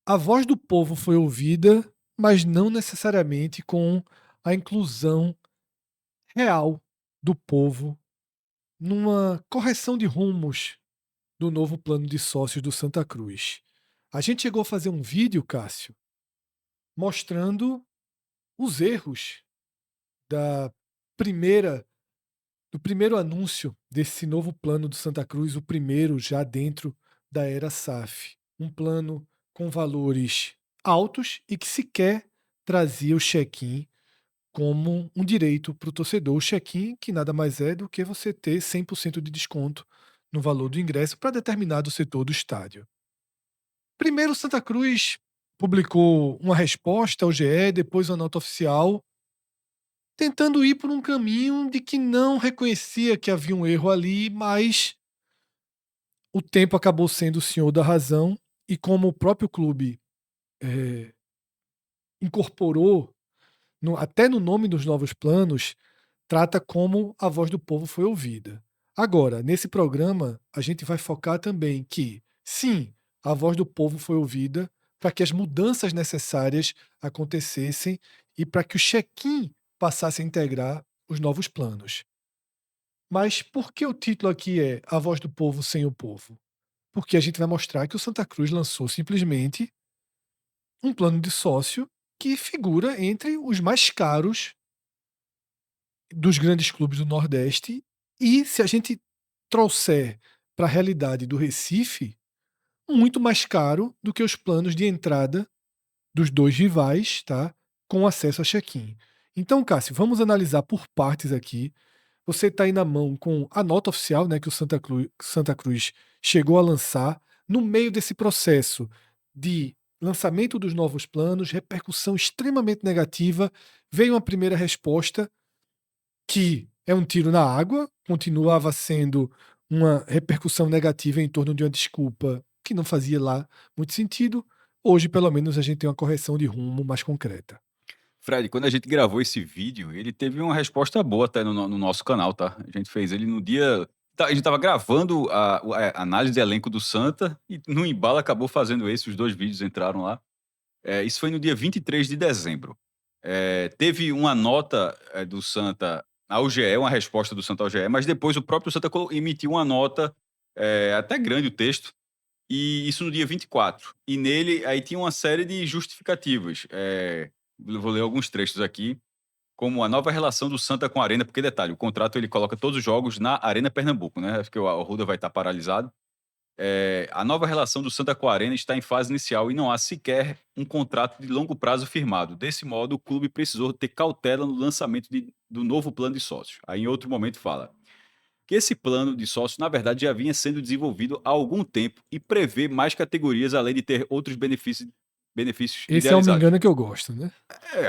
A voz do povo foi ouvida, mas não necessariamente com a inclusão real do povo numa correção de rumos do novo plano de sócios do Santa Cruz. A gente chegou a fazer um vídeo, Cássio, mostrando os erros da primeira do primeiro anúncio desse novo plano do Santa Cruz, o primeiro já dentro da era SAF. Um plano com valores altos e que sequer trazia o check-in como um direito para o torcedor. O check-in que nada mais é do que você ter 100% de desconto no valor do ingresso para determinado setor do estádio. Primeiro, Santa Cruz publicou uma resposta ao GE, depois uma nota oficial, tentando ir por um caminho de que não reconhecia que havia um erro ali, mas o tempo acabou sendo o senhor da razão, e como o próprio clube eh, incorporou até no nome dos novos planos, trata como a voz do povo foi ouvida. Agora, nesse programa, a gente vai focar também que, sim, a voz do povo foi ouvida para que as mudanças necessárias acontecessem e para que o check-in passasse a integrar os novos planos. Mas por que o título aqui é A Voz do Povo sem o Povo? Porque a gente vai mostrar que o Santa Cruz lançou simplesmente um plano de sócio que figura entre os mais caros dos grandes clubes do Nordeste. E se a gente trouxer para a realidade do Recife, muito mais caro do que os planos de entrada dos dois rivais, tá? Com acesso a check-in. Então, Cássio, vamos analisar por partes aqui. Você está aí na mão com a nota oficial, né, que o Santa Cruz chegou a lançar no meio desse processo de lançamento dos novos planos, repercussão extremamente negativa. Veio uma primeira resposta que é um tiro na água, continuava sendo uma repercussão negativa em torno de uma desculpa que não fazia lá muito sentido. Hoje, pelo menos, a gente tem uma correção de rumo mais concreta. Fred, quando a gente gravou esse vídeo, ele teve uma resposta boa até no nosso canal, tá? A gente fez ele no dia. A gente tava gravando a análise de elenco do Santa e no embalo acabou fazendo esse, os dois vídeos entraram lá. Isso foi no dia 23 de dezembro. Teve uma nota do Santa ao GE, uma resposta do Santa ao GE, mas depois o próprio Santa emitiu uma nota, até grande o texto, e isso no dia 24. E nele aí tinha uma série de justificativas. Eu vou ler alguns trechos aqui, como a nova relação do Santa com a Arena, porque detalhe, o contrato ele coloca todos os jogos na Arena Pernambuco, né? Porque o Arruda vai estar paralisado. A nova relação do Santa com a Arena está em fase inicial e não há sequer um contrato de longo prazo firmado. Desse modo, o clube precisou ter cautela no lançamento do novo plano de sócios. Aí, em outro momento, fala que esse plano de sócios, na verdade, já vinha sendo desenvolvido há algum tempo e prevê mais categorias, além de ter outros benefícios Esse é o me idealizados. engana que eu gosto, né?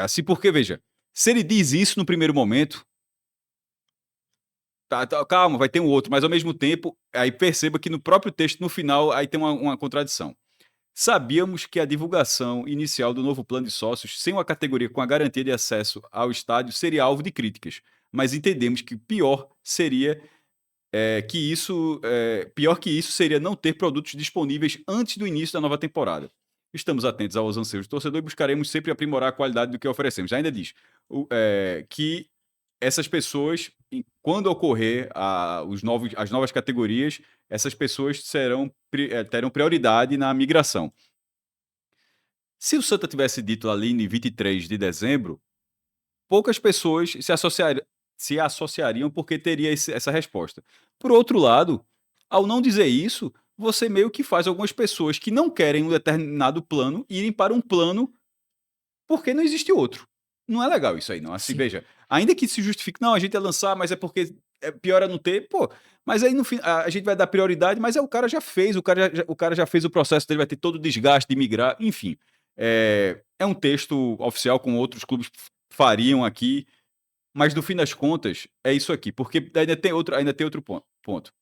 Assim porque, veja, se ele diz isso no primeiro momento, tá, calma, vai ter um outro, mas ao mesmo tempo, aí perceba que no próprio texto, no final, aí tem uma contradição. Sabíamos que a divulgação inicial do novo plano de sócios, sem uma categoria com a garantia de acesso ao estádio, seria alvo de críticas, mas entendemos que pior que isso seria não ter produtos disponíveis antes do início da nova temporada. Estamos atentos aos anseios do torcedor e buscaremos sempre aprimorar a qualidade do que oferecemos. Ainda diz que essas pessoas, quando ocorrer as novas categorias, essas pessoas terão prioridade na migração. Se o Santa tivesse dito ali em 23 de dezembro, poucas pessoas se associariam porque teria essa resposta. Por outro lado, ao não dizer isso, você meio que faz algumas pessoas que não querem um determinado plano irem para um plano porque não existe outro. Não é legal isso aí, não. Assim, Sim. veja, ainda que se justifique, não, a gente ia lançar, mas é porque é pior é não ter, pô, mas aí no fim a gente vai dar prioridade, mas o cara já fez, o cara já fez o processo dele, vai ter todo o desgaste de migrar, enfim. É um texto oficial como outros clubes fariam aqui, mas no fim das contas é isso aqui, porque ainda tem outro ponto.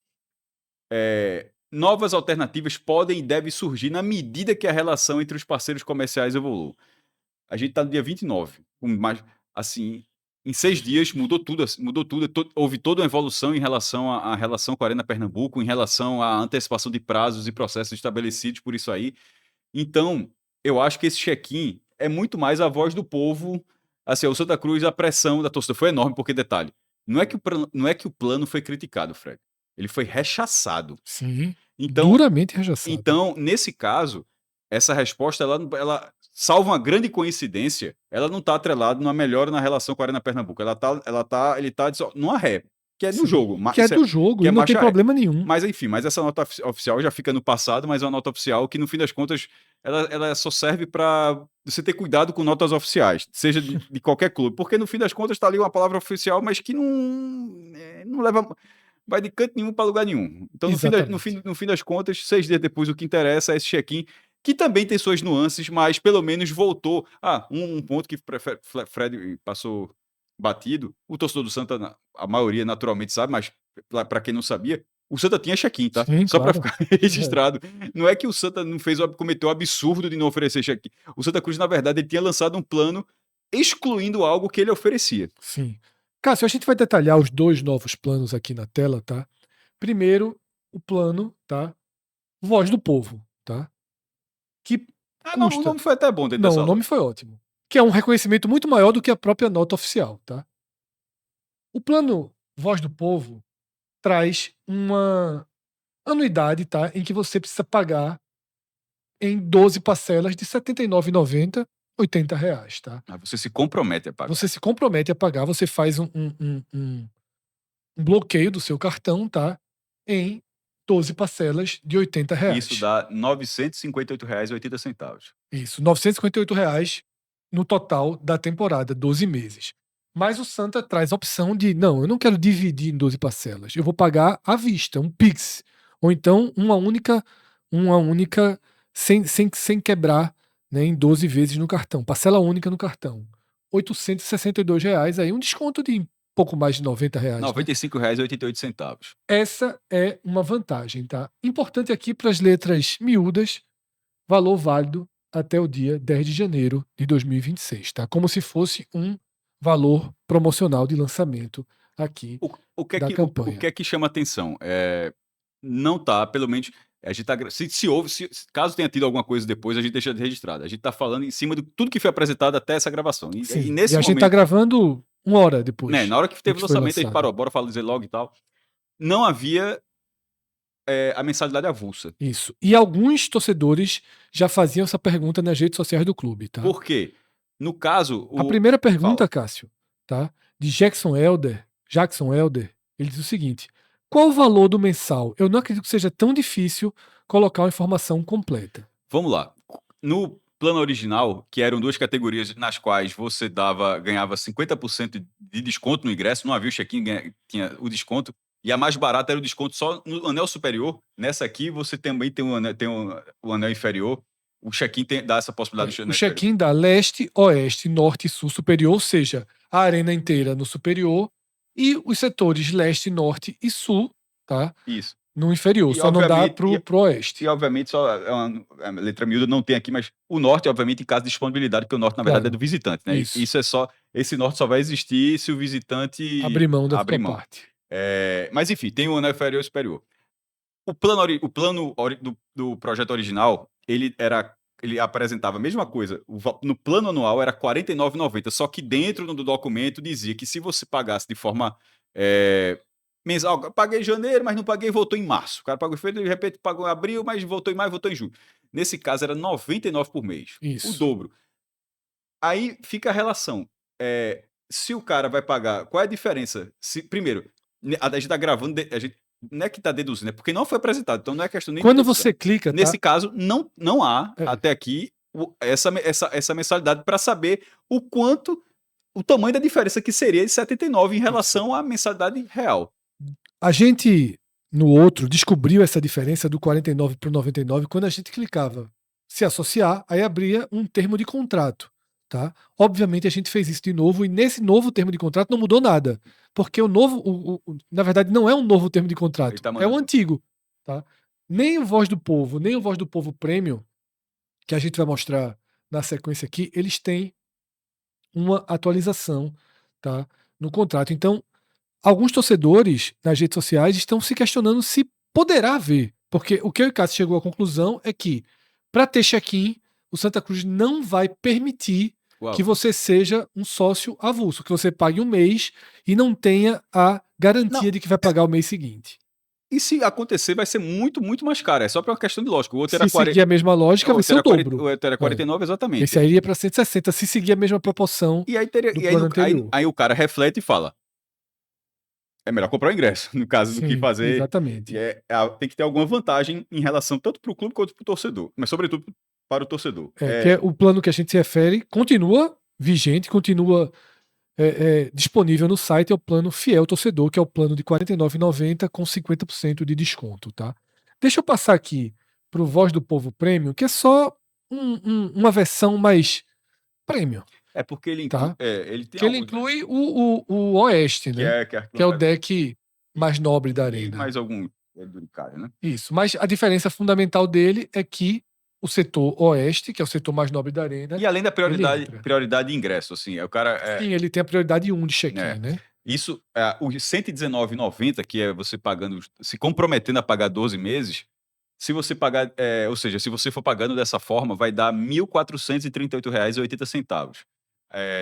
Novas alternativas podem e devem surgir na medida que a relação entre os parceiros comerciais evolui. A gente está no dia 29, mais, assim, em 6 dias mudou tudo, houve toda uma evolução em relação à relação com a Arena Pernambuco, em relação à antecipação de prazos e processos estabelecidos por isso aí. Então, eu acho que esse check-in é muito mais a voz do povo. Assim, o Santa Cruz, a pressão da torcida foi enorme, porque, detalhe, não é que o plano foi criticado, Fred. Ele foi rechaçado. Sim. Então, Duramente rechaçado. então, nesse caso, essa resposta, ela salva uma grande coincidência, ela não está atrelada numa melhora na relação com a Arena Pernambuco. Ele está numa ré, que é do Sim. jogo. Que é do jogo que e é não tem marcha ré. problema nenhum. Mas enfim, essa nota oficial já fica no passado, mas é uma nota oficial que, no fim das contas, ela só serve para você ter cuidado com notas oficiais, seja de qualquer clube, porque no fim das contas está ali uma palavra oficial, mas que não leva, vai de canto nenhum para lugar nenhum. Então, no fim das contas, 6 dias depois, o que interessa é esse check-in, que também tem suas nuances, mas pelo menos voltou. Um ponto que Fred passou batido, o torcedor do Santa, a maioria naturalmente sabe, mas para quem não sabia, o Santa tinha check-in, tá? Sim, só claro. para ficar registrado. Não é que o Santa não cometeu o absurdo de não oferecer check-in. O Santa Cruz, na verdade, ele tinha lançado um plano excluindo algo que ele oferecia. Sim. Cássio, a gente vai detalhar os 2 novos planos aqui na tela, tá? Primeiro, o plano, tá? Voz do Povo, tá? Que O custa. nome foi até bom dentro Não, dessa o nome foi ótimo. Que é um reconhecimento muito maior do que a própria nota oficial, tá? O plano Voz do Povo traz uma anuidade, tá? Em que você precisa pagar em 12 parcelas de R$ 79,90, R$ 80, tá? Você se compromete a pagar. Você se compromete a pagar, você faz um bloqueio do seu cartão, tá? Em 12 parcelas de R$ 80. Isso dá R$ 958,80. Isso, R$ 958 no total da temporada, 12 meses. Mas o Santa traz a opção de, não, eu não quero dividir em 12 parcelas, eu vou pagar à vista, um Pix. Ou então uma única, sem quebrar, né, em 12 vezes no cartão, parcela única no cartão. R$ 862, aí um desconto de pouco mais de R$ 90. R$ Né? 95,88. Essa é uma vantagem, tá? Importante aqui para as letras miúdas, valor válido até o dia 10 de janeiro de 2026, tá? Como se fosse um valor promocional de lançamento aqui da campanha. O que é que chama atenção? Não tá, pelo menos, a gente tá, caso tenha tido alguma coisa depois, a gente deixa registrado. A gente tá falando em cima de tudo que foi apresentado até essa gravação. Sim, nesse e a gente tá gravando 1 hora depois. Né, na hora que teve o lançamento, a gente parou, bora dizer logo e tal. Não havia a mensalidade avulsa. Isso. E alguns torcedores já faziam essa pergunta nas redes sociais do clube, tá? Por quê? No caso... A primeira pergunta, Cássio, tá? De Jackson Elder, ele diz o seguinte: qual o valor do mensal? Eu não acredito que seja tão difícil colocar uma informação completa. Vamos lá. No plano original, que eram 2 categorias nas quais você ganhava 50% de desconto no ingresso, não havia o check-in, tinha o desconto, e a mais barata era o desconto só no anel superior. Nessa aqui, você também tem o anel inferior. O check-in dá essa possibilidade. O check-in dá leste, oeste, norte e sul superior, ou seja, a arena inteira no superior e os setores leste, norte e sul, tá? Isso. No inferior, só não dá pro oeste. E obviamente, só a letra miúda não tem aqui, mas o norte, obviamente, em caso de disponibilidade, porque o norte, na verdade, é do visitante, né? Isso é só. Esse norte só vai existir se o visitante abrir mão da sua parte. Mas enfim, tem o anel inferior e superior. O plano do projeto original, ele apresentava a mesma coisa. No plano anual era R$ 49,90, só que dentro do documento dizia que se você pagasse de forma mensal, eu paguei em janeiro, mas não paguei, voltou em março. O cara pagou em fevereiro, de repente pagou em abril, mas voltou em maio, voltou em julho. Nesse caso era R$ 99 por mês. Isso. O dobro. Aí fica a relação. Se o cara vai pagar, qual é a diferença? Primeiro, a gente tá gravando, a gente não é que tá deduzindo, é porque não foi apresentado, então não é questão nem quando você clica, nesse caso não há até aqui essa mensalidade para saber o tamanho da diferença que seria de 79 em relação à mensalidade real. A gente no outro descobriu essa diferença do 49 para o 99 quando a gente clicava se associar, aí abria um termo de contrato. Tá? Obviamente a gente fez isso de novo e nesse novo termo de contrato não mudou nada, porque o novo, na verdade não é um novo termo de contrato, é o antigo, tá? Nem o Voz do Povo, nem o Voz do Povo Premium, que a gente vai mostrar na sequência aqui, eles têm uma atualização, tá, no contrato. Então, alguns torcedores nas redes sociais estão se questionando se poderá haver, porque o que o Cássio chegou à conclusão é que para ter check-in o Santa Cruz não vai permitir Uau. que você seja um sócio avulso, que você pague um mês e não tenha a garantia Não. de que vai pagar o mês seguinte. E se acontecer, vai ser muito, muito mais caro. É só por uma questão de lógica. O outro era Se seguir a mesma lógica, vai ser o dobro. o outro era 49, exatamente. Esse aí iria para 160, se seguir a mesma proporção E aí, teria, do e aí, plano no- aí, anterior. aí o cara reflete e fala: é melhor comprar o ingresso, no caso, do que Sim, fazer. exatamente. Tem que ter alguma vantagem em relação tanto para o clube quanto para o torcedor, mas sobretudo para o torcedor. Que é o plano que a gente se refere, continua vigente, continua disponível no site, é o plano Fiel Torcedor, que é o plano de R$ 49,90 com 50% de desconto, tá? Deixa eu passar aqui para o Voz do Povo Premium, que é só uma versão mais premium, É porque ele inclui. tá? Ele tem Que ele alguns, né? inclui o Oeste, né? Que é o deck mais nobre da E arena. mais algum do cara, né? Isso, mas a diferença fundamental dele é que o setor Oeste, que é o setor mais nobre da arena, E além da ele entra. prioridade de ingresso, assim, o cara. Sim, ele tem a prioridade 1 de check-in, né? Isso, o R$ 119,90, que é você pagando, se comprometendo a pagar 12 meses, se você pagar, ou seja, se você for pagando dessa forma, vai dar R$ 1.438,80.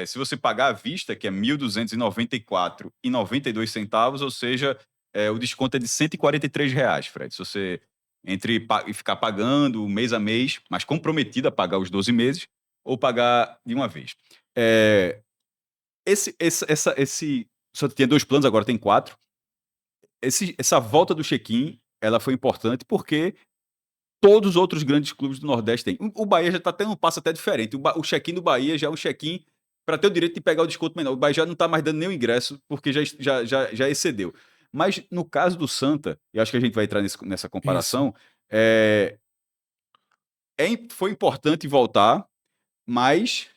Se você pagar à vista, que é R$ 1.294,92, ou seja, o desconto é de R$ 143, Fred. Se você ficar pagando mês a mês, mas comprometido a pagar os 12 meses, ou pagar de uma vez. Esse só tinha 2 planos, agora tem 4. Essa volta do check-in, ela foi importante porque todos os outros grandes clubes do Nordeste têm. O Bahia já está tendo um passo até diferente. O check-in do Bahia já é um check-in para ter o direito de pegar o desconto menor. O Bahia já não está mais dando nenhum ingresso porque já excedeu. Mas no caso do Santa, e acho que a gente vai entrar nessa comparação, foi importante voltar, mas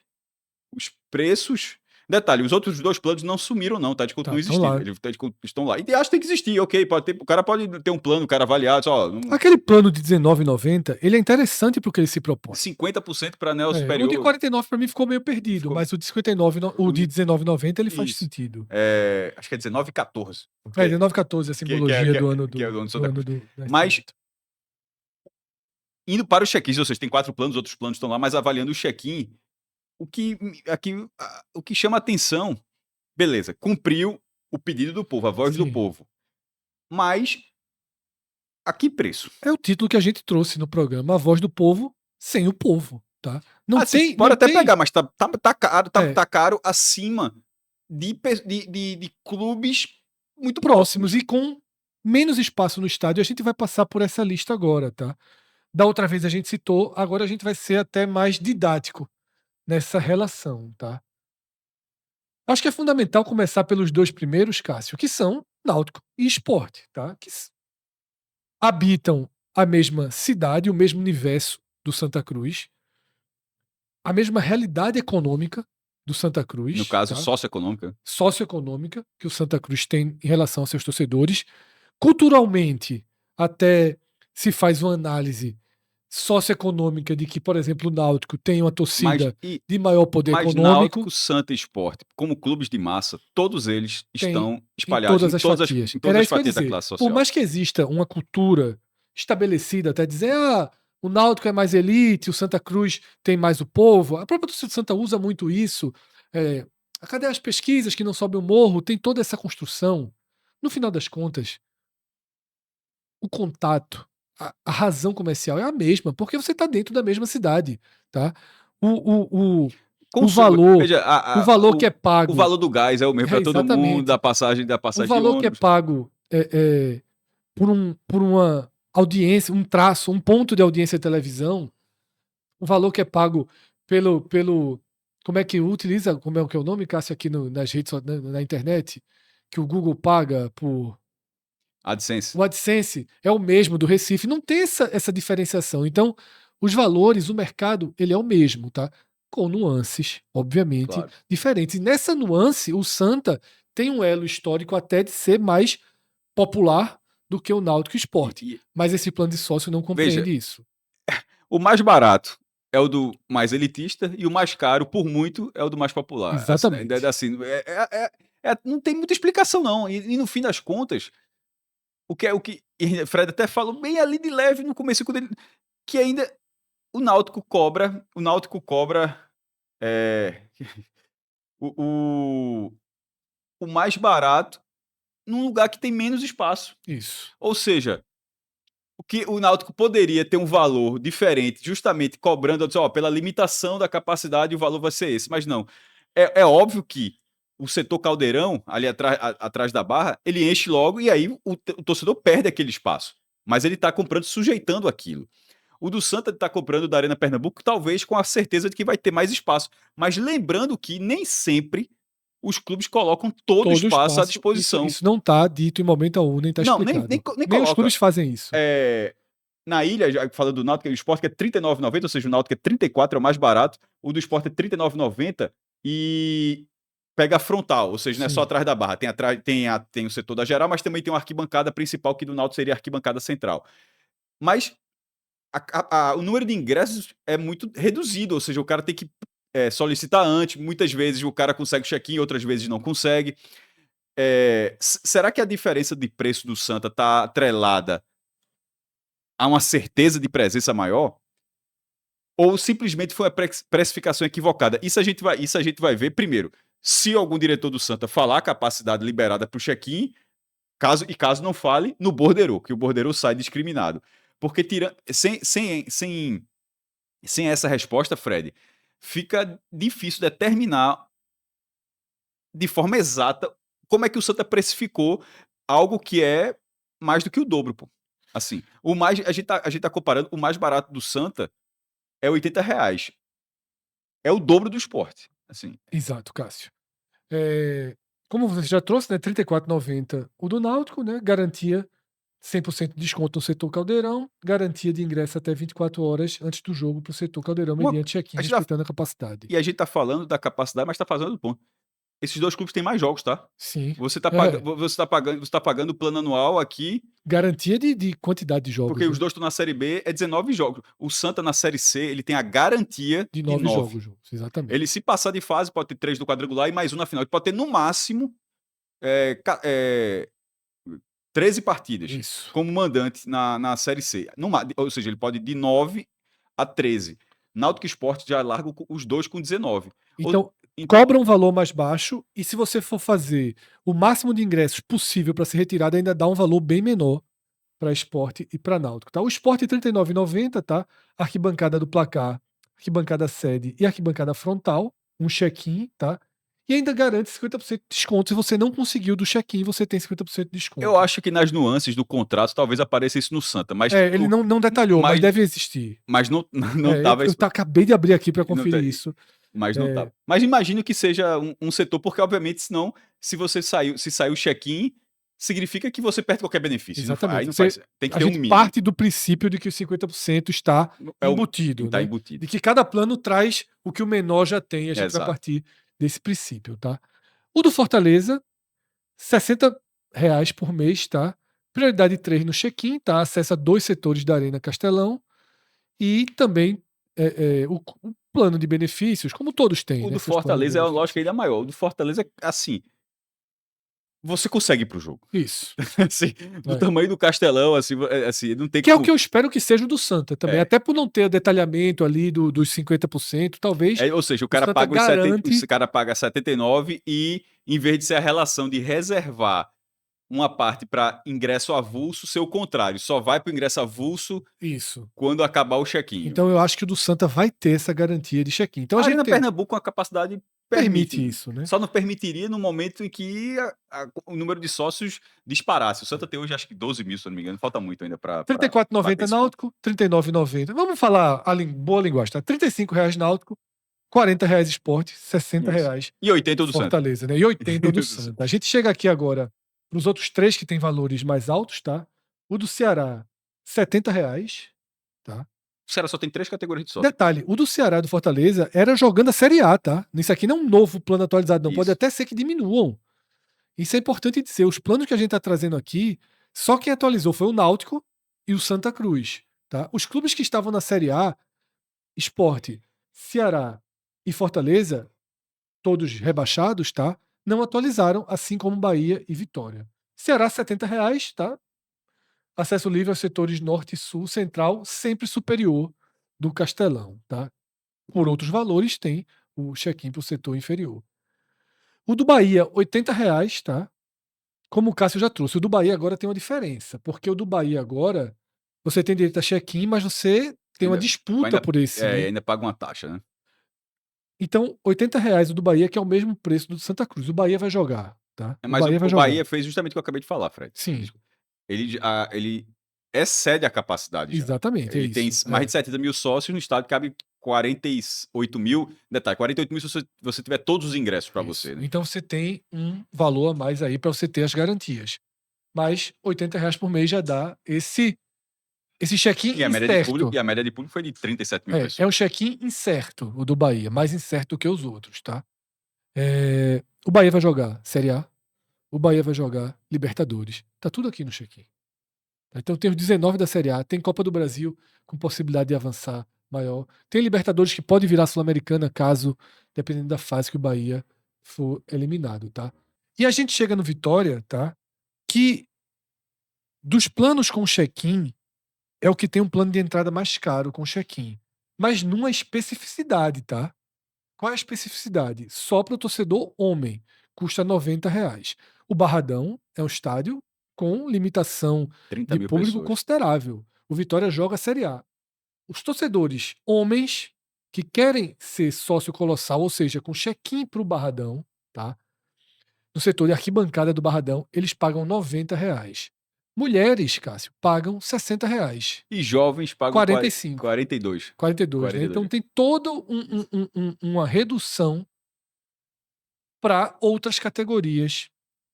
os preços. Detalhe, os outros 2 planos não sumiram, não, tá? Eles continuam existindo. Eles estão lá. E acho que tem que existir, ok. O cara pode ter um plano, o cara avaliado, só. Aquele plano de R$19,90, ele é interessante porque ele se propõe. 50% para anel O superior. de 49 para mim ficou meio perdido, mas o de 59, o de R$19,90 ele faz sentido. Acho que é 19,14. R$19,14 a simbologia do ano do Santa Cruz. do Mas indo para o check-in, ou seja, tem 4 planos, outros planos estão lá, mas avaliando o check-in, o que chama atenção, beleza, cumpriu o pedido do povo, a voz do povo. Mas a que preço? É o título que a gente trouxe no programa, A Voz do Povo sem o povo, tá? Não Assim, tem, pode não até tem... pegar, mas tá caro, tá caro acima de clubes muito próximos e com menos espaço no estádio. A gente vai passar por essa lista agora, tá? Da outra vez a gente citou, agora a gente vai ser até mais didático nessa relação, tá? Acho que é fundamental começar pelos 2 primeiros, Cássio, que são Náutico e Sport, tá? Que habitam a mesma cidade, o mesmo universo do Santa Cruz, a mesma realidade econômica do Santa Cruz. No caso, tá? Socioeconômica Que o Santa Cruz tem em relação aos seus torcedores. Culturalmente, até se faz uma análise socioeconômica de que, por exemplo, o Náutico tem uma torcida de maior poder econômico. Náutico, Santa e Sport, como clubes de massa, todos eles estão espalhados em todas as fatias. em todas as fatias da classe social. Por mais que exista uma cultura estabelecida, até dizer, o Náutico é mais elite, o Santa Cruz tem mais o povo, a própria torcida do Santa usa muito isso. Cadê as pesquisas que não sobem o morro? Tem toda essa construção. No final das contas, o contato, a razão comercial é a mesma, porque você está dentro da mesma cidade, tá? O valor, veja, o valor que é pago, o valor do gás é o mesmo para todo mundo, da passagem o valor que é pago por uma audiência, um traço, um ponto de audiência de televisão, o valor que é pago pelo como é que utiliza, como é que é o nome, Cássio, aqui nas redes, na internet, que o Google paga por AdSense. O AdSense é o mesmo do Recife, não tem essa diferenciação. Então, os valores, o mercado, ele é o mesmo, tá? Com nuances, obviamente, diferentes. E nessa nuance, o Santa tem um elo histórico até de ser mais popular do que o Náutico Sport. Mas esse plano de sócio não compreende isso. O mais barato é o do mais elitista e o mais caro, por muito, é o do mais popular. Exatamente. Não tem muita explicação, não. E no fim das contas, o que Fred até falou bem ali de leve no começo, que ainda o Náutico cobra é, o, o mais barato num lugar que tem menos espaço. Isso. Ou seja, o que o Náutico poderia ter um valor diferente, justamente cobrando, pela limitação da capacidade, o valor vai ser esse. Mas não. É óbvio que o setor Caldeirão, ali atrás da barra, ele enche logo e aí o torcedor perde aquele espaço. Mas ele está comprando, sujeitando aquilo. O do Santa está comprando da Arena Pernambuco, talvez com a certeza de que vai ter mais espaço. Mas lembrando que nem sempre os clubes colocam todo o Todo o espaço à espaço. disposição. Isso não está dito em momento algum, nem está Não, explicado. nem Nem os coloca. clubes fazem isso. Na ilha, já falando do Náutico, o Sport é R$ 39,90, ou seja, o Náutico é 34, é o mais barato. O do Sport é R$ 39,90 e pega a frontal, ou seja, não é só Sim. atrás da barra. Tem o setor da geral, mas também tem uma arquibancada principal, que do Náutico seria a arquibancada central. Mas o número de ingressos é muito reduzido, ou seja, o cara tem que solicitar antes. Muitas vezes o cara consegue check-in, outras vezes não consegue. Será que a diferença de preço do Santa está atrelada a uma certeza de presença maior? Ou simplesmente foi uma precificação equivocada? Isso a gente vai ver primeiro. Se algum diretor do Santa falar a capacidade liberada para o check-in, caso não fale, no borderô, que o borderô sai discriminado. Porque sem essa resposta, Fred, fica difícil determinar de forma exata como é que o Santa precificou algo que é mais do que o dobro, pô. Assim, a gente tá comparando, o mais barato do Santa é R$ 80. É o dobro do Sport, assim. Exato, Cássio. Como você já trouxe, né, R$ 34,90 o do Náutico, né, garantia 100% de desconto no setor Caldeirão, garantia de ingresso até 24 horas antes do jogo para o setor Caldeirão, mediante check-in, A gente tá, respeitando a capacidade. e a gente tá falando da capacidade, mas tá fazendo do ponto. Esses dois clubes têm mais jogos, tá? Sim. Você tá pagando o plano anual aqui, Garantia de quantidade de jogos. porque né? os dois estão na Série B, é 19 jogos. O Santa na Série C, ele tem a garantia De de 9 9. jogos, exatamente. Ele, se passar de fase, pode ter 3 no quadrangular e mais um na final. Ele pode ter, no máximo, 13 partidas Isso. como mandante na Série C. Ou seja, ele pode ir de 9 a 13. Náutico e Sport já largam os dois com 19. Então, cobra um valor mais baixo e se você for fazer o máximo de ingressos possível para ser retirado, ainda dá um valor bem menor para Sport e para Náutico. Tá? O Sport R$ 39,90, tá? Arquibancada do placar, arquibancada sede e arquibancada frontal, um check-in, tá? E ainda garante 50% de desconto. Se você não conseguiu do check-in, você tem 50% de desconto. Eu acho que nas nuances do contrato talvez apareça isso no Santa, mas ele não detalhou, mas deve existir. Mas não estava. Acabei de abrir aqui para conferir isso. Mas não estava. Mas imagino que seja um setor, porque obviamente, senão, se saiu o check-in, significa que você perde qualquer benefício. Exatamente. Aí não faz, tem que a ter um gente mínimo. parte do princípio de que os 50% está embutido. Tá né? embutido. De que cada plano traz o que o menor já tem. A gente vai partir desse princípio, tá? O do Fortaleza, R$ 60 por mês, tá? Prioridade 3 no check-in, tá? Acessa 2 setores da Arena Castelão e também o plano de benefícios, como todos têm. O né, do seus planos de Fortaleza é uma benefícios. lógica ainda maior. O do Fortaleza é assim. Você consegue ir pro jogo. Isso. assim, do tamanho do Castelão, assim, não tem que como... é o que eu espero que seja o do Santa também. Até por não ter o detalhamento ali dos 50%, talvez. ou seja, o cara paga o cara paga 79 e, em vez de ser a relação de reservar uma parte para ingresso avulso, ser o contrário. Só vai para o ingresso avulso quando acabar o check-in. Então eu acho que o do Santa vai ter essa garantia de check-in. Então, a Arena Pernambuco, com a capacidade permite isso, né? Só não permitiria no momento em que o número de sócios disparasse. O Santa tem hoje, acho que 12 mil, se não me engano. Falta muito ainda para... R$ 34,90 Náutico, R$ 39,90. Vamos falar boa linguagem, tá? R$ 35,00 Náutico, R$ 40,00 Sport, R$ 60,00 e 80 do Fortaleza, Santa. Né? E 80 do Santa. A gente chega aqui agora para os outros 3 que têm valores mais altos, tá? O do Ceará, R$ 70,00, tá? O Ceará só tem 3 categorias de sócio. Detalhe, o do Ceará e do Fortaleza era jogando a Série A, tá? Isso aqui não é um novo plano atualizado, não. Pode até ser que diminuam. Isso é importante dizer. Os planos que a gente está trazendo aqui, só quem atualizou foi o Náutico e o Santa Cruz, tá? Os clubes que estavam na Série A, Sport, Ceará e Fortaleza, todos rebaixados, tá? Não atualizaram, assim como Bahia e Vitória. Ceará, R$ 70,00, tá? Acesso livre aos setores norte, sul, central, sempre superior do Castelão, tá? Por outros valores, tem o check-in para o setor inferior. O do Bahia, R$ 80, tá? Como o Cássio já trouxe, o do Bahia agora tem uma diferença, porque o do Bahia agora, você tem direito a check-in, mas você tem uma Ainda, disputa ainda, por esse, né? ainda paga uma taxa, né? Então, R$ 80 o do Bahia, que é o mesmo preço do Santa Cruz. O Bahia vai jogar, tá? O Mas Bahia vai o jogar. Bahia fez justamente o que eu acabei de falar, Fred. Sim, Ele excede a capacidade já. exatamente, é Ele tem isso. mais de 70 mil sócios, no estádio cabe 48 mil. Detalhe, 48 mil se você tiver todos os ingressos para Isso. você, né? Então você tem um valor a mais aí para você ter as garantias. Mas R$ 80 por mês já dá esse check-in E a média de público, incerto. e a média de público foi de 37 mil É um pessoas. check-in incerto, o do Bahia, mais incerto do que os outros, tá? O Bahia vai jogar Série A, o Bahia vai jogar Libertadores. Tá tudo aqui no check-in. Tá? Então tem os 19 da Série A, tem Copa do Brasil com possibilidade de avançar maior. Tem Libertadores que pode virar Sul-Americana caso, dependendo da fase que o Bahia for eliminado, tá? E a gente chega no Vitória, tá? Que dos planos com check-in é o que tem um plano de entrada mais caro com check-in. Mas numa especificidade, tá? Qual é a especificidade? Só para o torcedor homem. Custa R$ 90. O Barradão é um estádio com limitação 30 de mil público pessoas. considerável. O Vitória joga a Série A. Os torcedores homens que querem ser sócio colossal, ou seja, com check-in para o Barradão, tá? No setor de arquibancada do Barradão, eles pagam R$ 90. Mulheres, Cássio, pagam R$ 60. E jovens pagam 45. 42. 42, né? Então 42. tem toda uma redução para outras categorias,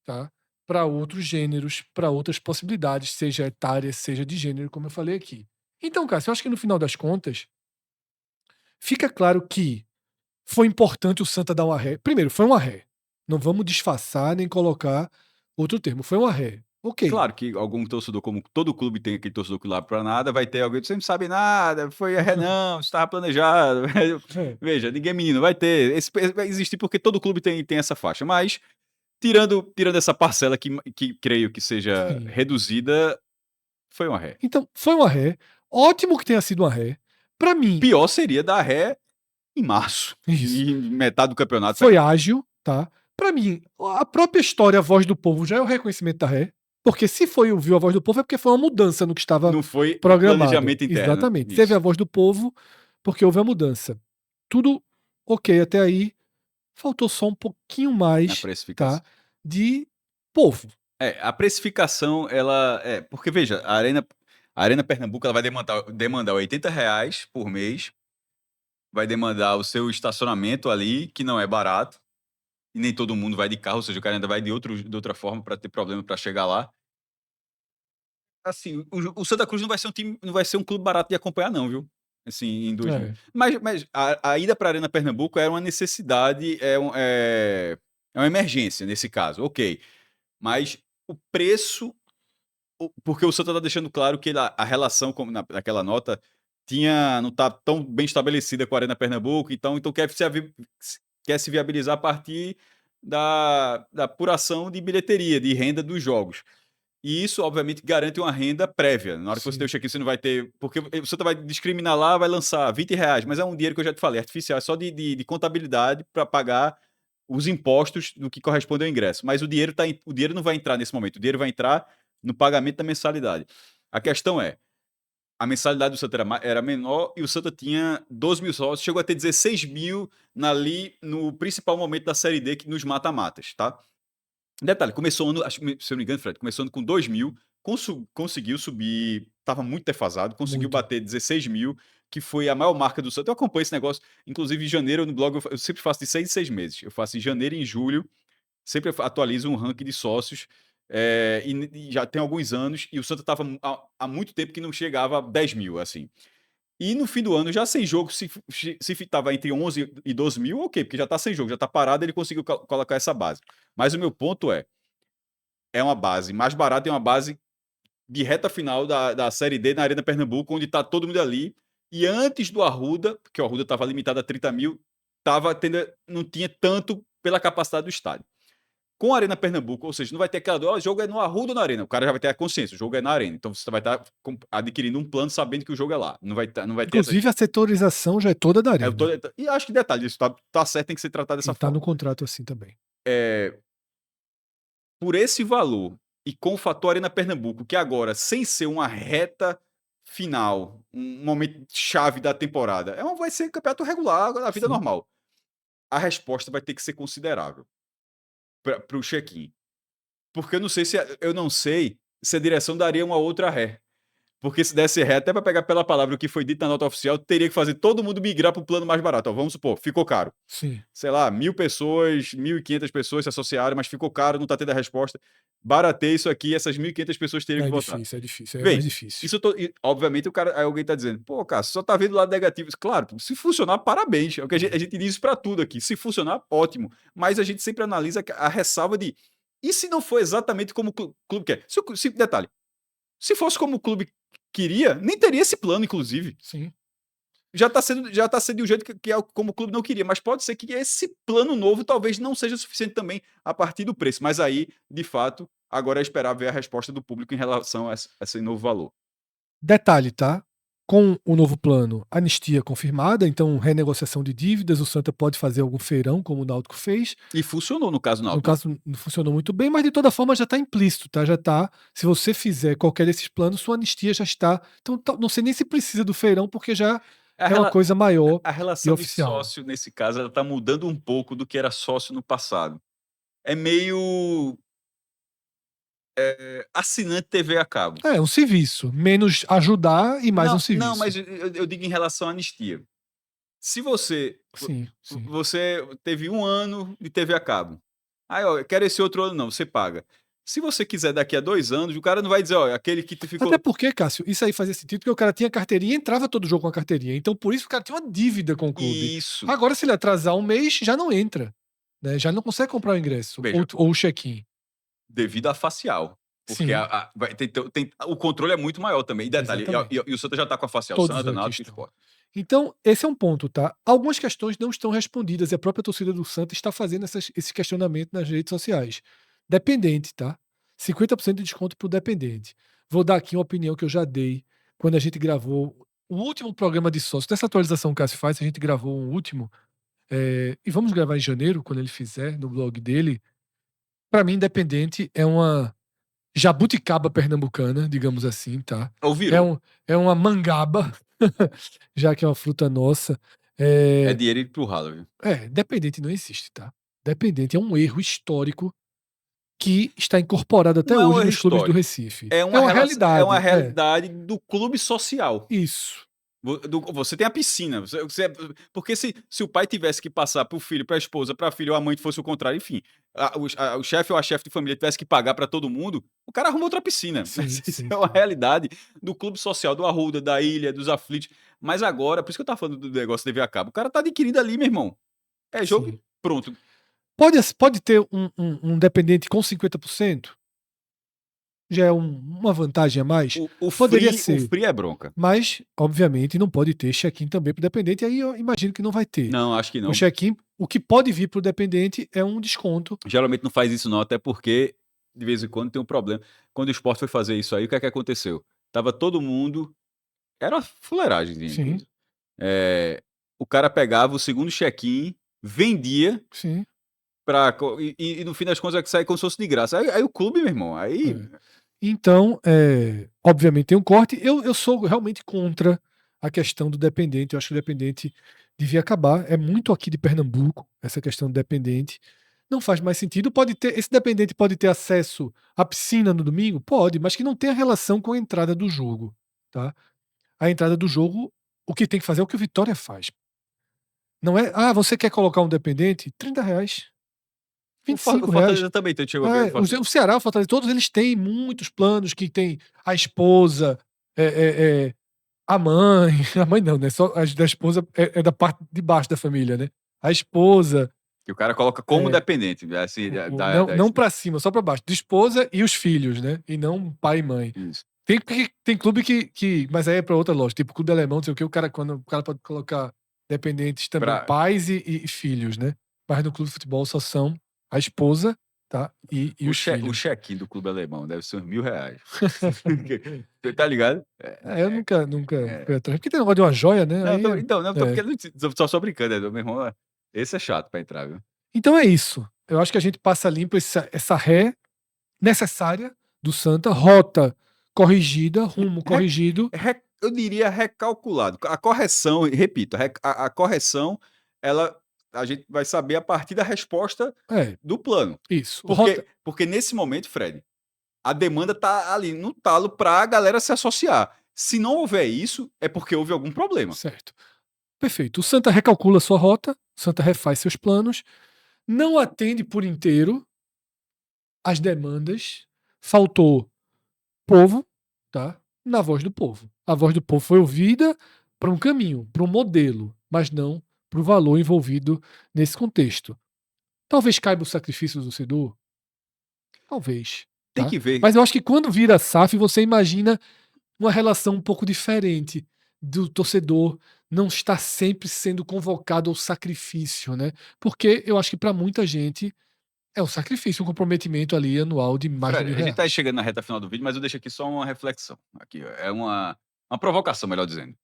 tá? Para outros gêneros, para outras possibilidades, seja etária, seja de gênero, como eu falei aqui. Então, Cássio, eu acho que no final das contas, fica claro que foi importante o Santa dar uma ré. Primeiro, foi uma ré. Não vamos disfarçar nem colocar outro termo. Foi uma ré. Ok. Claro que algum torcedor, como todo clube tem aquele torcedor que lá para nada, vai ter alguém que você não sabe nada, foi não, estava planejado. É, Veja, ninguém é menino, vai ter. Vai existir porque todo clube tem essa faixa. Mas, tirando essa parcela que creio que seja sim. reduzida, foi uma ré. Então, foi uma ré. Ótimo que tenha sido uma ré. Para mim, Pior seria dar ré em março. isso. E metade do campeonato Foi fechado. ágil, tá? Para mim, a própria história A Voz do Povo já é o reconhecimento da ré. Porque se foi ouvir a Voz do Povo é porque foi uma mudança no que estava Não foi o programado. planejamento interno. Exatamente. Teve a Isso. Voz do Povo porque houve a mudança. Tudo ok até aí. Faltou só um pouquinho Na mais, precificação. tá? De povo. A precificação, ela. Porque, veja, a Arena Pernambuco ela vai demandar R$ 80 por mês, vai demandar o seu estacionamento ali, que não é barato, e nem todo mundo vai de carro, ou seja, o cara ainda vai de outra forma para ter problema para chegar lá. Assim, o Santa Cruz não vai ser um time, não vai ser um clube barato de acompanhar, não, viu? Assim, em 2000. É, Mas a ida para a Arena Pernambuco era uma necessidade, é uma emergência nesse caso, ok. Mas o preço. Porque o Santa está deixando claro que a relação, como naquela nota, não está tão bem estabelecida com a Arena Pernambuco, então quer se viabilizar a partir da apuração de bilheteria, de renda dos jogos. E isso, obviamente, garante uma renda prévia. Na hora que você tem o sim. check-in, você não vai ter. Porque o Santa vai discriminar lá, vai lançar R$ 20, mas é um dinheiro que eu já te falei, artificial, é só de contabilidade para pagar os impostos do que corresponde ao ingresso. Mas o dinheiro não vai entrar nesse momento, o dinheiro vai entrar no pagamento da mensalidade. A questão é, a mensalidade do Santa era menor e o Santa tinha 12 mil sócios, chegou a ter 16 mil ali no principal momento da Série D, nos mata-matas, tá? Detalhe, começou o ano, acho que, se eu não me engano, Fred, começou o ano com 2 mil, conseguiu subir, estava muito defasado, conseguiu Muito. bater 16 mil, que foi a maior marca do Santa. Eu acompanho esse negócio, inclusive em janeiro no blog eu sempre faço de 6 em 6 meses. Eu faço em janeiro e em julho, sempre atualizo um ranking de sócios, e já tem alguns anos, e o Santa estava há muito tempo que não chegava a 10 mil, assim. E no fim do ano, já sem jogo, se estava entre 11 e 12 mil, ok, porque já está sem jogo, já está parado, ele conseguiu colocar essa base. Mas o meu ponto é uma base mais barata, é uma base de reta final da Série D na Arena Pernambuco, onde está todo mundo ali. E antes do Arruda, porque o Arruda estava limitado a 30 mil, não tinha tanto pela capacidade do estádio. Com a Arena Pernambuco, ou seja, não vai ter aquela o jogo é no Arruda ou na Arena. O cara já vai ter a consciência, o jogo é na Arena. Então você vai estar adquirindo um plano sabendo que o jogo é lá. Não vai ter essas. Inclusive, a setorização já é toda da Arena. E acho que detalhe, isso tá certo, tem que ser tratado E dessa tá no forma. contrato assim também. Por esse valor e com o fator Arena Pernambuco, que agora, sem ser uma reta final, um momento chave da temporada, vai ser campeonato regular, a vida Sim. normal. A resposta vai ter que ser considerável para o check-in. Porque eu não sei se a direção daria uma outra ré. Porque se desse ré, até para pegar pela palavra o que foi dito na nota oficial, teria que fazer todo mundo migrar para o plano mais barato. Ó, vamos supor, ficou caro. Sim. Sei lá, 1.000 pessoas, 1.500 pessoas se associaram, mas ficou caro, não tá tendo a resposta. Baratei isso aqui, essas 1.500 pessoas teriam que votar. É difícil, é mais Bem, difícil. obviamente aí alguém tá dizendo, pô, cara, só tá vendo o lado negativo. Claro, se funcionar, parabéns. É o que a gente diz isso pra tudo aqui. Se funcionar, ótimo. Mas a gente sempre analisa a ressalva de, e se não for exatamente como o clube quer? Detalhe, se fosse como o clube queria, nem teria esse plano, inclusive. Sim. Já tá sendo de um jeito que é como o clube não queria, mas pode ser que esse plano novo talvez não seja suficiente também a partir do preço. Mas aí, de fato, agora é esperar ver a resposta do público em relação a esse novo valor. Detalhe, tá? Com o novo plano, anistia confirmada, então renegociação de dívidas, o Santa pode fazer algum feirão, como o Náutico fez. E funcionou no caso No Náutico. caso, não funcionou muito bem, mas de toda forma já está implícito, tá? Já tá. Se você fizer qualquer desses planos, sua anistia já está. Então, não sei nem se precisa do feirão, porque já é uma coisa maior A e relação de oficial. sócio, nesse caso, ela tá mudando um pouco do que era sócio no passado. É meio assinante TV a cabo. É um serviço. Menos ajudar e mais um Não, serviço. mas eu digo em relação à anistia. Se você Sim, sim. você teve 1 ano de TV a cabo. Aí, ó, eu quero esse outro ano não, você paga. Se você quiser daqui a 2 anos, o cara não vai dizer: "Ó, aquele que tu Até ficou". porque, Cássio, isso aí fazia sentido porque o cara tinha carteirinha e entrava todo jogo com a carteirinha. Então, por isso, o cara tinha uma dívida com o clube. Isso. Agora, se ele atrasar um mês, já não entra. Né? Já não consegue comprar o ingresso Veja, ou o check-in. devido à facial. Porque Sim, o controle é muito maior também. E detalhe, exatamente. e o Santa já tá com a facial, Todos Santa, aqui Náutico e estão. Sport. Então, esse é um ponto, tá? Algumas questões não estão respondidas e a própria torcida do Santos está fazendo esse questionamento nas redes sociais. Dependente, tá? 50% de desconto para o dependente. Vou dar aqui uma opinião que eu já dei quando a gente gravou o último programa de sócio. Dessa atualização que o Cássio faz, a gente gravou um último. E vamos gravar em janeiro, quando ele fizer, no blog dele. Para mim, independente é uma jabuticaba pernambucana, digamos assim, tá? Ou É, virou. um, é uma mangaba, já que é uma fruta nossa. É É, dinheiro ir pro ralo, viu? dependente não existe, tá? Dependente é um erro histórico que está incorporado até Não é um hoje erro nos clubes do histórico. Recife. É uma É uma realidade, realidade do clube social. isso. Você tem a piscina. Porque se o pai tivesse que passar pro filho, pra esposa, pra filha, ou a mãe fosse o contrário, enfim, o chefe ou a chefe de família tivesse que pagar pra todo mundo, o cara arruma outra piscina. Sim, Isso sim, é uma sim. realidade do clube social, do Arruda, da Ilha, dos Aflitos. Mas agora, por isso que eu tava falando do negócio de TV a cabo, o cara tá adquirindo ali, meu irmão. É jogo e Sim. pronto. Pode ter um dependente com 50%? Já é uma vantagem a mais? Poderia O ser. free é bronca. Mas, obviamente, não pode ter check-in também para o dependente, aí eu imagino que não vai ter. Não, acho que O não. check-in, o que pode vir para o dependente é um desconto. Geralmente não faz isso não, até porque de vez em quando tem um problema. Quando o Sport foi fazer isso aí, o que é que aconteceu? Tava todo mundo era uma fuleiragemzinha, Sim, inclusive. O cara pegava o segundo check-in, vendia sim. e no fim das contas é que sai como se fosse de graça. Aí o clube, meu irmão, aí É. Então, obviamente tem um corte. Eu sou realmente contra a questão do dependente. Eu acho que o dependente devia acabar. É muito aqui de Pernambuco, essa questão do dependente. Não faz mais sentido. Esse dependente pode ter acesso à piscina no domingo? Pode, mas que não tenha relação com a entrada do jogo. Tá? A entrada do jogo, o que tem que fazer é o que o Vitória faz. Não é, você quer colocar um dependente? R$ 30, o R$ 25. Fortaleza também, então chegou a ver o O Fortaleza. Ceará, o Fortaleza, todos eles têm muitos planos que tem a esposa, é, é, é, a mãe, a mãe não, né? Só a da esposa é da parte de baixo da família, né? A esposa, Que o cara coloca como é, dependente, assim, não para cima, só para baixo, de esposa e os filhos, né? E não pai e mãe. isso. Tem clube mas aí é para outra loja, tipo clube alemão, não sei o que, quando o cara pode colocar dependentes também, Pra, pais e filhos, né? Mas no clube de futebol só são a esposa, tá? E O os filhos. check-in do clube alemão deve ser uns R$ 1.000. Você tá ligado? Eu nunca É. fui atrás. Porque tem negócio de uma joia, né? Não, Aí não, tô é. porque só brincando, meu irmão. Esse é chato pra entrar, viu? Então é isso. Eu acho que a gente passa limpo essa ré necessária do Santa, rota corrigida, rumo Re- corrigido. eu diria recalculado. A correção, repito, a correção, ela a gente vai saber a partir da resposta É, do plano. isso. Rota, Porque nesse momento, Fred, a demanda tá ali no talo para a galera se associar. Se não houver isso, é porque houve algum problema. certo. Perfeito. O Santa recalcula sua rota, o Santa refaz seus planos, não atende por inteiro as demandas, faltou povo, tá? Na voz do povo. A voz do povo foi ouvida para um caminho, para um modelo, mas não para o valor envolvido nesse contexto. Talvez caiba o sacrifício do torcedor, talvez, Tem tá? que ver. Mas eu acho que quando vira SAF, você imagina uma relação um pouco diferente do torcedor não estar sempre sendo convocado ao sacrifício, né? Porque eu acho que para muita gente é um sacrifício, um comprometimento ali anual de mais de Fred, a gente tá R$ 1.000. chegando na reta final do vídeo, mas eu deixo aqui só uma reflexão. Aqui, ó. É uma provocação, melhor dizendo.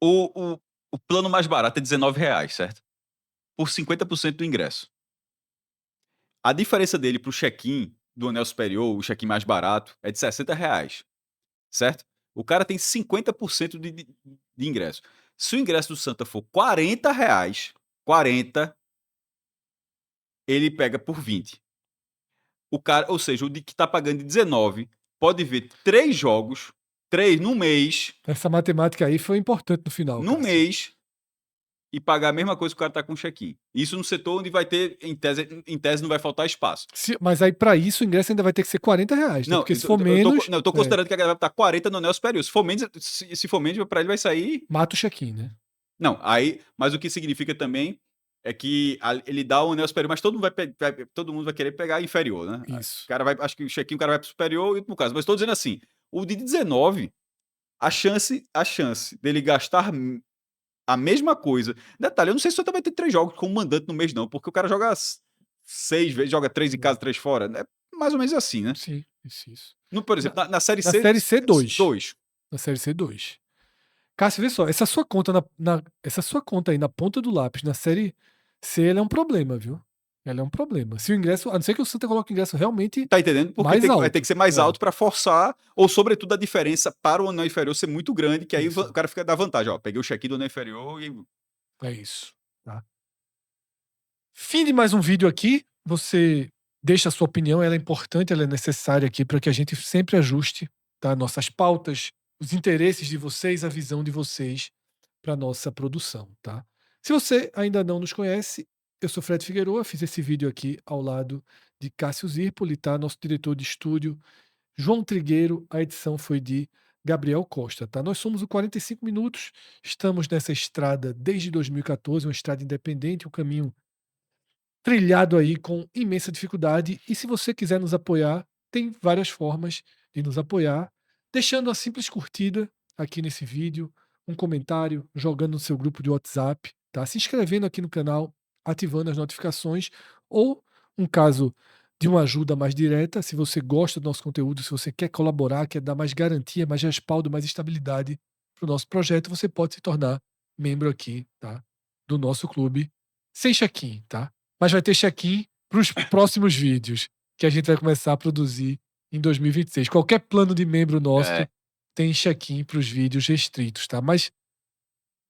O plano mais barato é R$ 19, certo? Por 50% do ingresso. A diferença dele pro check-in do anel superior, o check-in mais barato, é de R$ 60, certo? O cara tem 50% de ingresso. Se o ingresso do Santa for R$ 40, 40, ele pega por 20. O cara, ou seja, o que tá pagando de 19 pode ver 3 jogos, 3 no mês, Essa matemática aí foi importante no final, no Cássio. mês, e pagar a mesma coisa que o cara tá com check-in. Isso no setor onde vai ter, em tese não vai faltar espaço. Mas aí, para isso, o ingresso ainda vai ter que ser R$ 40, né? Não, Porque se for menos, eu tô considerando que a galera vai estar 40 no anel superior. Se for menos, pra ele vai sair. mata o check-in, né? Não, aí, mas o que significa também é que ele dá o anel superior, mas todo mundo vai querer pegar inferior, né? Isso. O cara vai, acho que o check-in o cara vai pro superior e no caso, mas estou dizendo assim, o de 19, a chance dele gastar a mesma coisa. Detalhe, eu não sei se você também tem 3 jogos como mandante no mês não, porque o cara joga 6 vezes, joga 3 em casa, 3 fora, é mais ou menos assim, né? Sim, isso. No, por exemplo, na Série Na C, Série C, 2. 2. Na Série C, 2. Cássio, vê só, essa sua conta essa sua conta aí na ponta do lápis, na Série C, ela é um problema, viu? Ela é um problema. Se o ingresso, a não ser que o Santa coloque o ingresso realmente Tá entendendo? Porque mais vai ter alto. que ser mais alto para forçar, ou sobretudo a diferença para o anel inferior ser muito grande, que aí Isso. o cara fica da vantagem. Ó, peguei o check-in do anel inferior e. É isso. Tá? Fim de mais um vídeo aqui. Você deixa a sua opinião, ela é importante, ela é necessária aqui para que a gente sempre ajuste, tá? Nossas pautas, os interesses de vocês, a visão de vocês para nossa produção, tá? Se você ainda não nos conhece, eu sou Fred Figueroa, fiz esse vídeo aqui ao lado de Cássio Zirpoli, tá? Nosso diretor de estúdio, João Trigueiro, a edição foi de Gabriel Costa, tá? Nós somos o 45 Minutos, estamos nessa estrada desde 2014, uma estrada independente, um caminho trilhado aí com imensa dificuldade. E se você quiser nos apoiar, tem várias formas de nos apoiar, deixando uma simples curtida aqui nesse vídeo, um comentário, jogando no seu grupo de WhatsApp, tá? Se inscrevendo aqui no canal, ativando as notificações, ou um caso de uma ajuda mais direta, se você gosta do nosso conteúdo, se você quer colaborar, quer dar mais garantia, mais respaldo, mais estabilidade para o nosso projeto, você pode se tornar membro aqui, tá? Do nosso clube, sem check-in, tá? Mas vai ter check-in para os próximos vídeos que a gente vai começar a produzir em 2026. Qualquer plano de membro nosso É, tem check-in para os vídeos restritos, tá? Mas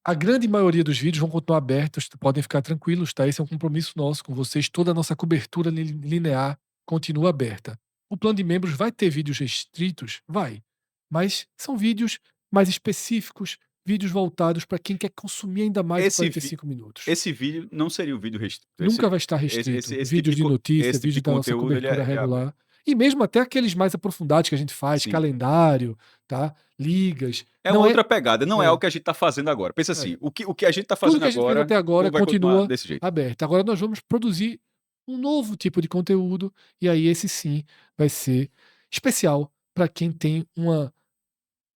a grande maioria dos vídeos vão continuar abertos, podem ficar tranquilos, tá? Esse é um compromisso nosso com vocês. Toda a nossa cobertura linear continua aberta. O plano de membros vai ter vídeos restritos? Vai. Mas são vídeos mais específicos, vídeos voltados para quem quer consumir ainda mais de esse, 45 minutos. esse vídeo não seria o vídeo restrito. Nunca vai estar restrito. Esse tipo Vídeos de notícia, esse tipo vídeos de da nossa conteúdo, ele cobertura é aberto. regular. E mesmo até aqueles mais aprofundados que a gente faz, Sim. calendário, tá? Ligas. É Não uma outra pegada, não é é. algo que a gente tá fazendo agora. Pensa assim, É. o que a gente tá Tudo fazendo que a gente fez agora até agora vai continuar continua desse jeito. aberto. Agora nós vamos produzir um novo tipo de conteúdo, e aí esse sim vai ser especial para quem tem uma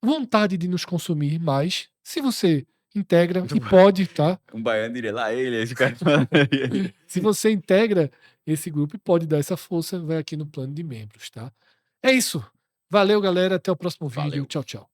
vontade de nos consumir mais. Se você integra e pode, tá? Um baiano diria lá ele, esse cara. Se você integra esse grupo e pode dar essa força, vai aqui no plano de membros, tá? É isso. Valeu, galera. Até o próximo vídeo. Valeu. Tchau, tchau.